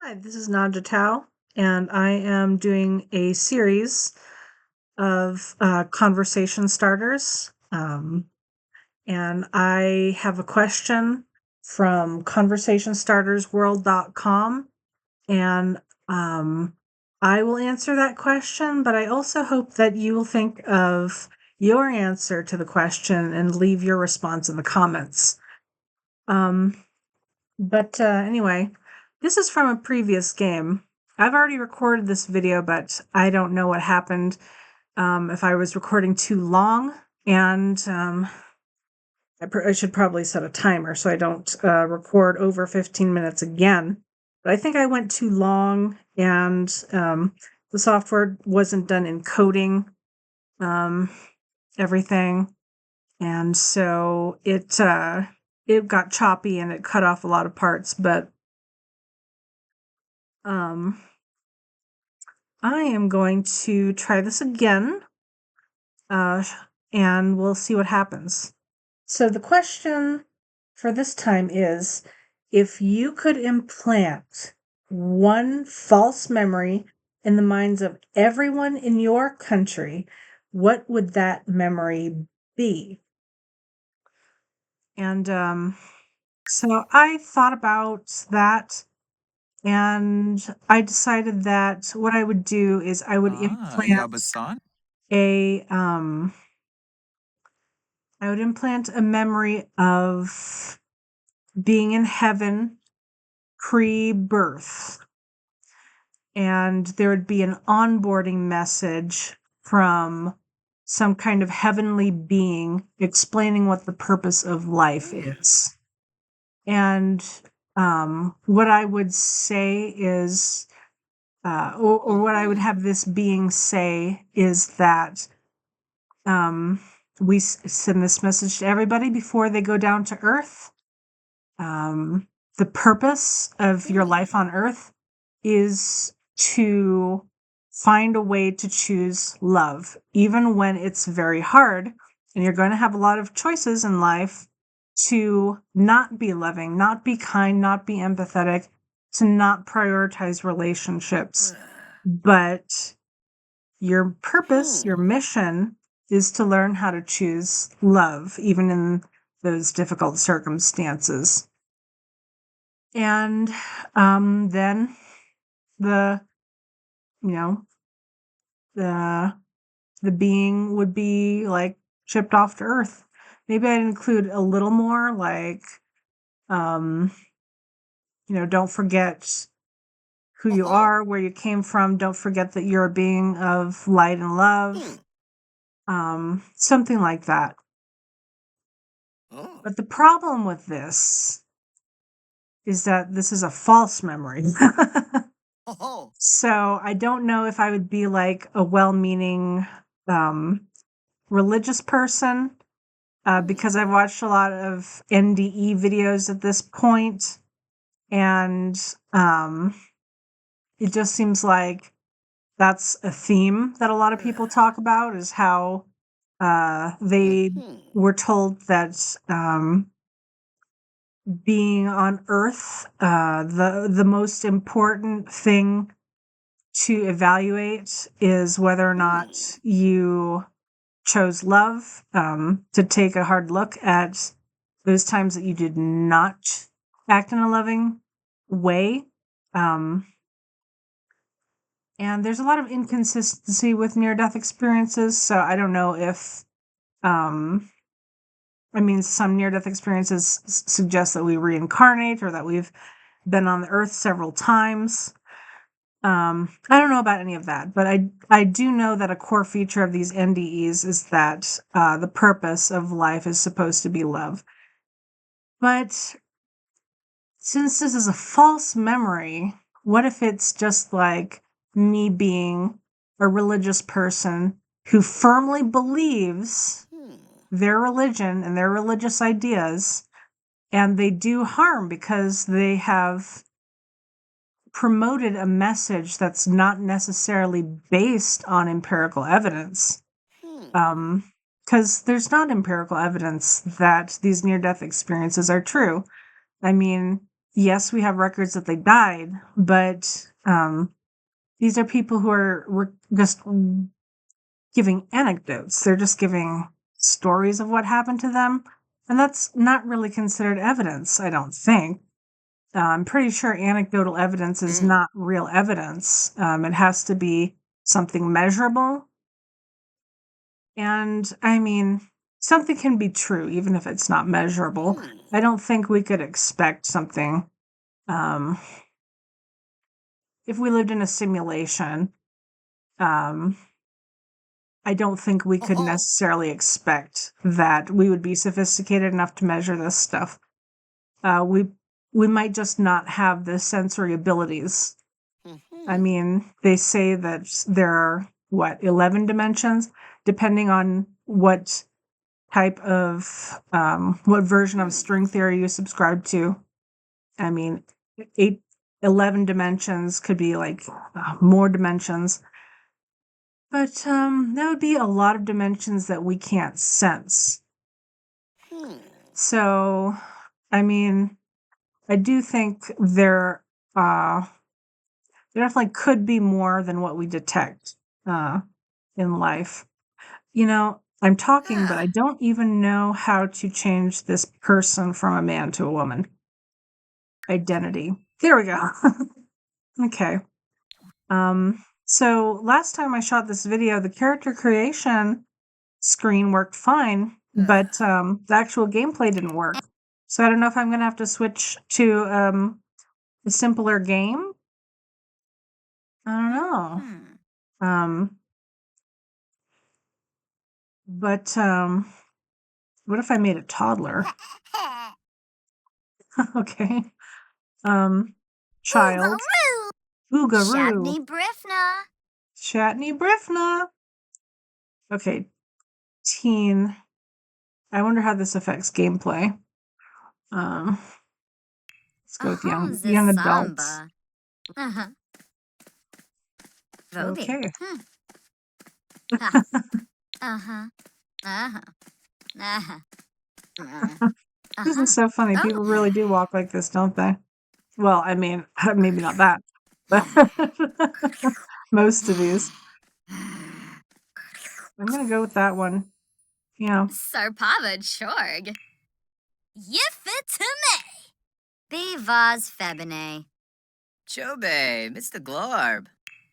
Hi, this is Nadja Tao, and I am doing a series of conversation starters. And I have a question from conversationstartersworld.com, and I will answer that question, but I also hope that you will think of your answer to the question and leave your response in the comments. But anyway, this is from a previous game. I've already recorded this video, but I don't know what happened, if I was recording too long, and I should probably set a timer so I don't record over 15 minutes again. But I think I went too long, and the software wasn't done encoding everything, and so it got choppy and it cut off a lot of parts, but um I am going to try this again, uh, and we'll see what happens. So the question for this time is, if you could implant one false memory in the minds of everyone in your country, what would that memory be? And so I thought about that, and I decided that what I would do is Yabasan? a um I would implant a memory of being in heaven pre-birth, and there would be an onboarding message from some kind of heavenly being explaining what the purpose of life is. And what I would say is, or what I would have this being say is that we send this message to everybody before they go down to Earth. The purpose of your life on Earth is to find a way to choose love, even when it's very hard. And you're going to have a lot of choices in life to not be loving, not be kind, not be empathetic, to not prioritize relationships. But your purpose, your mission is to learn how to choose love, even in those difficult circumstances. And then the, you know, the the being would be like shipped off to Earth. Maybe I'd include a little more, like, um, don't forget who you are, where you came from. Don't forget that you're a being of light and love. Something like that. But the problem with this is that this is a false memory. So I don't know if I would be like a well-meaning religious person, because I've watched a lot of NDE videos at this point, and it just seems like that's a theme that a lot of people talk about, is how they were told that being on Earth, the most important thing to evaluate is whether or not you chose love, to take a hard look at those times that you did not act in a loving way. Um, and there's a lot of inconsistency with near death experiences. So I don't know if, um, I mean, some near death experiences suggest that we reincarnate or that we've been on the earth several times. I don't know about any of that, but I do know that a core feature of these NDEs is that the purpose of life is supposed to be love. But since this is a false memory, what if it's just like me being a religious person who firmly believes their religion and their religious ideas, and they do harm because they have promoted a message that's not necessarily based on empirical evidence. Because there's not empirical evidence that these near death experiences are true. I mean, yes, we have records that they died, but these are people who are just giving anecdotes. They're just giving stories of what happened to them, and that's not really considered evidence, I don't think. I'm pretty sure anecdotal evidence is Mm. not real evidence. It has to be something measurable. And I mean, something can be true even if it's not measurable. Hmm. I don't think we could expect something. Um, if we lived in a simulation, um, I don't think we could Oh. necessarily expect that we would be sophisticated enough to measure this stuff. We might just not have the sensory abilities. I Mhm. mean, they say that there are, what, 11 dimensions, depending on what type of, what version of Hmm. string theory you subscribe to. I mean, 8, 11 dimensions could be like more dimensions. But that would be a lot of dimensions that we can't sense. Hmm. So, I mean, I do think there definitely could be more than what we detect uh, in life. I'm talking, but Ah. I don't even know how to change this person from a man to a woman. Identity. There we go. Okay. So last time I shot this video, the character creation screen worked fine, but the actual gameplay didn't work. So I don't know if I'm gonna have to switch to a simpler game. I don't know. Hmm. Um, but what if I made a toddler? Okay. Um, child. Oogaroo. Boogaroo. Shabney Brifna. Shatney Brifna. Okay, teen. I wonder how this affects gameplay. Um, let's go with Oh, the young adults. samba. Uh-huh. Voby. Okay. Ha. Uh-huh. Uh-huh. Uh-huh. Uh-huh. This is so funny. Oh. People really do walk like this, don't they? Well, I mean, maybe not that, but most of these. I'm gonna go with that one. Yeah. Sarpava Chorg. Yiffitume. Bivaz Febine. Chobe, Mr. Glorb.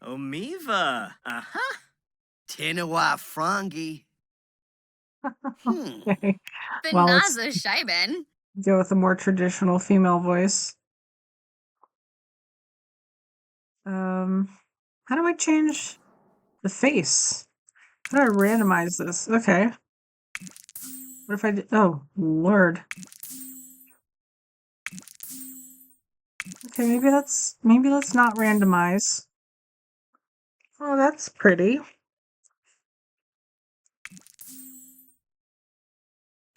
Omiva. Uh-huh. Tinawa Frangi. Okay. Well, let's Benaza Scheiben. go with a more traditional female voice. How do I change the face? How do I randomize this? Okay. What if I did? Oh, Lord. Okay, maybe let's not randomize. Oh, that's pretty.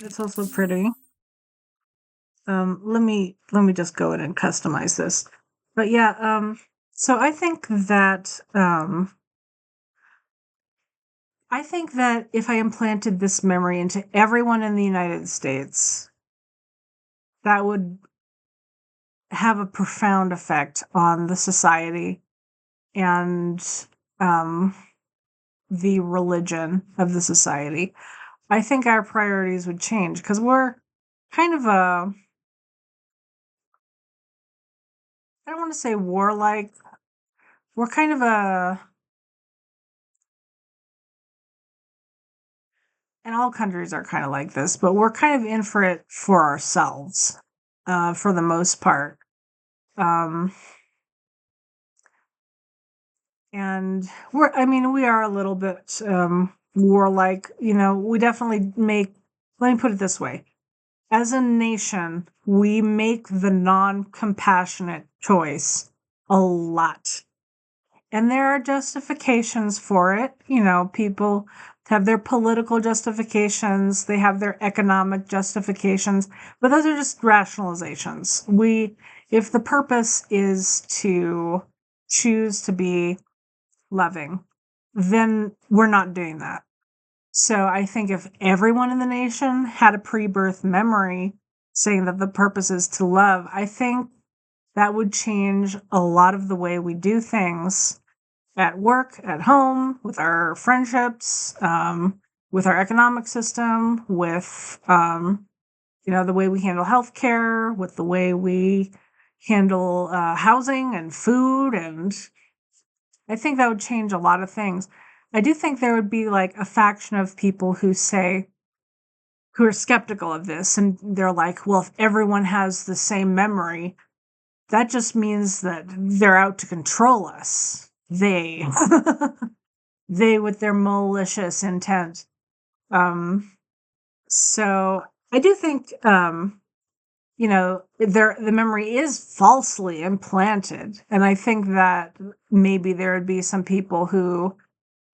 That's also pretty. Let me just go in and customize this. But yeah, so I think that if I implanted this memory into everyone in the United States, that would have a profound effect on the society and um, the religion of the society. I think our priorities would change because we're kind of I don't want to say warlike. We're kind of and all countries are kind of like this, but we're kind of in for it for ourselves, for the most part. Um, and I mean, we are a little bit warlike. We definitely let me put it this way. As a nation, we make the non-compassionate choice a lot. And there are justifications for it. People have their political justifications, they have their economic justifications, but those are just rationalizations. If the purpose is to choose to be loving, then we're not doing that. So I think if everyone in the nation had a pre birth memory saying that the purpose is to love, I think that would change a lot of the way we do things at work, at home, with our friendships, with our economic system, with the way we handle healthcare, with the way we handle housing and food, and I think that would change a lot of things. I do think there would be like a faction of people who are skeptical of this, and they're like, well, if everyone has the same memory, that just means that they're out to control us. They, they with their malicious intent. So I do think, the memory is falsely implanted. And I think that maybe there would be some people who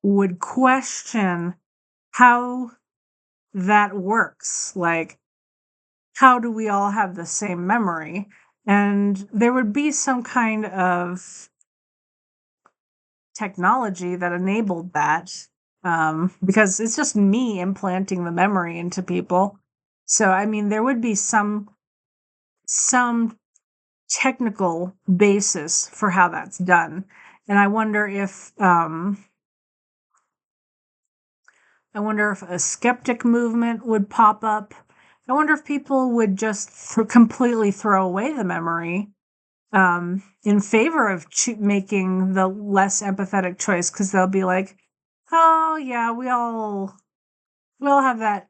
would question how that works. Like, how do we all have the same memory? And there would be some kind of technology that enabled that, because it's just me implanting the memory into people. So, I mean, there would be some technical basis for how that's done. And I wonder if a skeptic movement would pop up. I wonder if people would just completely throw away the memory, in favor of making the less empathetic choice, because they'll be like, "Oh yeah, we all have that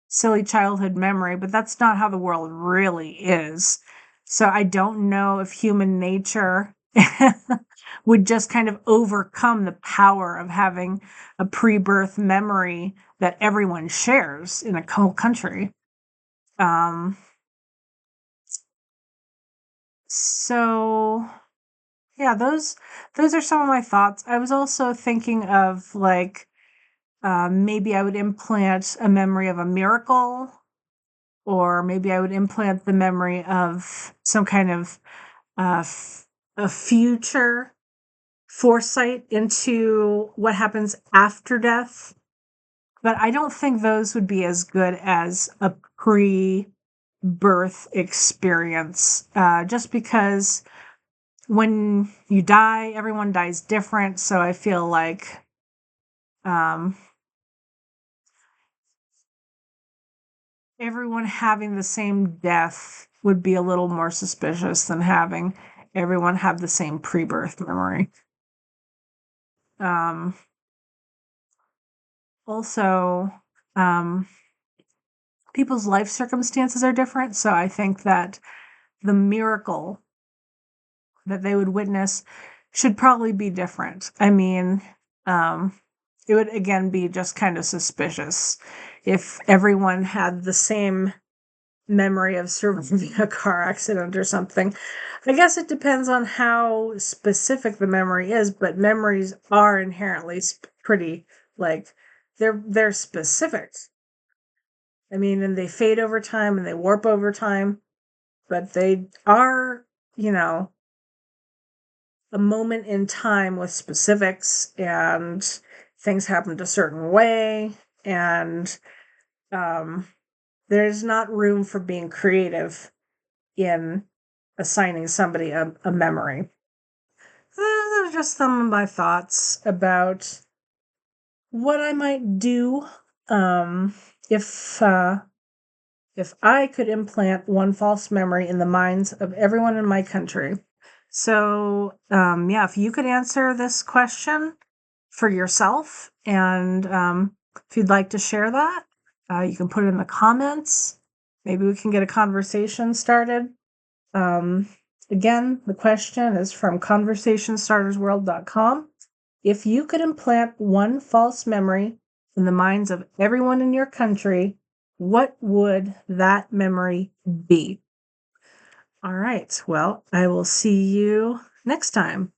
silly childhood memory, but that's not how the world really is." So I don't know if human nature would just kind of overcome the power of having a pre-birth memory that everyone shares in a whole country. Um, so yeah, those are some of my thoughts. I was also thinking of like, maybe I would implant a memory of a miracle, or maybe I would implant the memory of some kind of a future foresight into what happens after death. But I don't think those would be as good as a pre-birth experience, just because when you die, everyone dies different. So I feel like, um, everyone having the same death would be a little more suspicious than having everyone have the same pre-birth memory. Um, also, um, people's life circumstances are different. So I think that the miracle that they would witness should probably be different. I mean, it would again be just kind of suspicious if everyone had the same memory of surviving a car accident or something. I guess it depends on how specific the memory is, but memories are inherently pretty, like, they're specific. I mean, and they fade over time and they warp over time, but they are, you know, a moment in time with specifics, and things happened a certain way, and there's not room for being creative in assigning somebody a memory. Those are just some of my thoughts about what I might do, if I could implant one false memory in the minds of everyone in my country. So, yeah, if you could answer this question for yourself, and if you'd like to share that, you can put it in the comments. Maybe we can get a conversation started. Again, the question is from conversationstartersworld.com. If you could implant one false memory in the minds of everyone in your country, what would that memory be? All right. Well, I will see you next time.